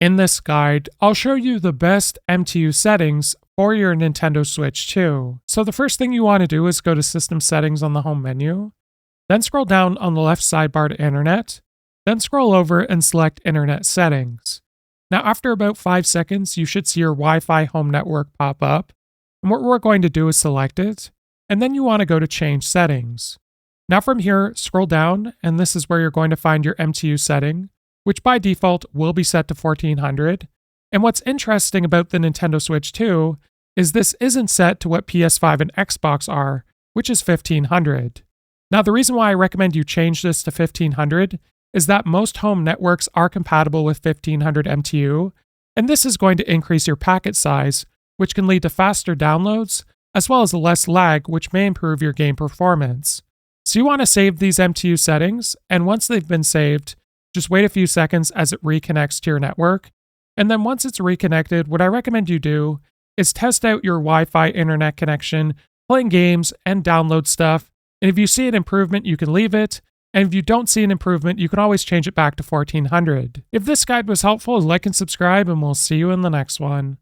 In this guide, I'll show you the best MTU settings for your Nintendo Switch 2. So the first thing you want to do is go to System Settings on the home menu, then scroll down on the left sidebar to Internet, then scroll over and select Internet Settings. Now after about 5 seconds, you should see your Wi-Fi home network pop up, and what we're going to do is select it, and then you want to go to Change Settings. Now from here, scroll down, and this is where you're going to find your MTU setting, which by default will be set to 1400. And what's interesting about the Nintendo Switch 2 is this isn't set to what PS5 and Xbox are, which is 1500. Now the reason why I recommend you change this to 1500 is that most home networks are compatible with 1500 MTU, and this is going to increase your packet size, which can lead to faster downloads, as well as less lag, which may improve your game performance. So you want to save these MTU settings, and once they've been saved, just wait a few seconds as it reconnects to your network. And then once it's reconnected, what I recommend you do is test out your Wi-Fi internet connection, playing games, and download stuff. And if you see an improvement, you can leave it. And if you don't see an improvement, you can always change it back to 1400. If this guide was helpful, like and subscribe, and we'll see you in the next one.